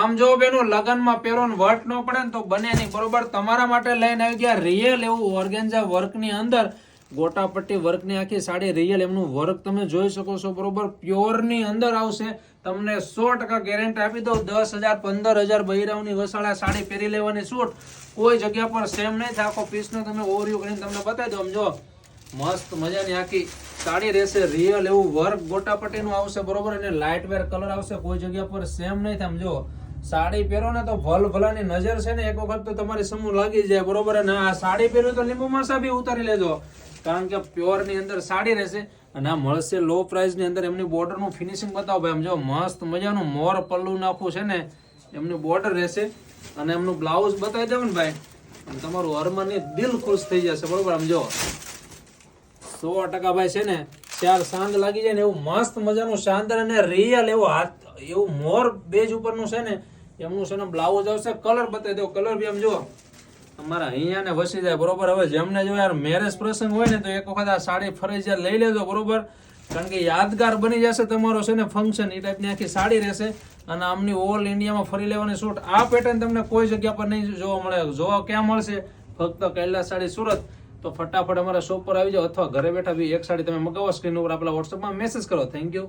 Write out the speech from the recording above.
આમ જો બેનો લગનમાં પહેરો ને વટ ન પડે ને તો બને નહીં, બરોબર. તમારા માટે લઈને આવી ગયા રિયલ એવું ઓર્ગેન્ઝા વર્ક ની અંદર ગોટાપટ્ટી વર્ક ની આખી સાડી રિયલ એમનું વર્ક તમે જોઈ શકો છો, બરોબર. પ્યોર ની અંદર આવશે, તમને 100% ગેરંટી આપી દઉં. 10,000 15,000 બૈરાઓની વસાળા સાડી પહેરી લેવાની છૂટ, કોઈ જગ્યા પર સેમ નહીં થાય. આખો પીસનો તમે ઓવરવ્યુ કરીને તમને બતાવી દઉં. જો મસ્ત મજાની આખી સાડી રહેશે, રિયલ એવું વર્ક ગોટાપટ્ટી નું આવશે, બરોબર. અને લાઇટ વેર કલર આવશે, કોઈ જગ્યા પર સેમ નહીં થાય. જો સાડી પહેરો ને તો ભલભલાની નજર છે ને એક વખત તો તમારી સમૂહ લાગી જાય, બરોબર. અને આ સાડી પહેરો તો લીંબુ મરચા બી ઉતારી લેજો, કારણ કે પ્યોર ની અંદર સાડી રહેશે. અને આ મળશે લો પ્રાઇસ ની અંદર. એમની બોર્ડર નું ફિનિશિંગ બતાવો ભાઈ. આમ જો મસ્ત મજાનું મોર પલ્લુ નાખું છે ને એમની બોર્ડર રહેશે. અને એમનું બ્લાઉઝ બતાવી દઉં ને ભાઈ, તમારું અરમાની દિલ ખુશ થઈ જશે, બરોબર. આમ જો 100% ભાઈ છે ને ચાર સાંજ લાગી જાય ને એવું મસ્ત મજાનું શાનદાર અને રિયલ એવું હાથ એવું મોર બેજ ઉપરનું છે ને એમનું છે ને બ્લાઉઝ આવશે. કલર બતાવી દો, કલર બી આમ જો અમારા અહીંયા ને વસી જાય, બરોબર. હવે જેમને જો યાર મેરેજ પ્રસંગ હોય ને તો એક વખત આ સાડી ફરજિયાત લઈ લેજો, બરોબર. કારણ કે યાદગાર બની જશે તમારો છે ને ફંક્શન. એ ટાઈપની આખી સાડી રહેશે અને આમની ઓલ ઇન્ડિયામાં ફરી લેવાની શૂટ. આ પેટર્ન તમને કોઈ જગ્યા પર નહીં જોવા મળે. જોવા ક્યાં મળશે? ફક્ત કૈલાસ સાડી સુરત. તો ફટાફટ અમારા શોપ પર આવી જાઓ અથવા ઘરે બેઠા બી એક સાડી તમે મગાવો, સ્ક્રીન ઉપર આપેલા વોટ્સઅપમાં મેસેજ કરો. Thank you.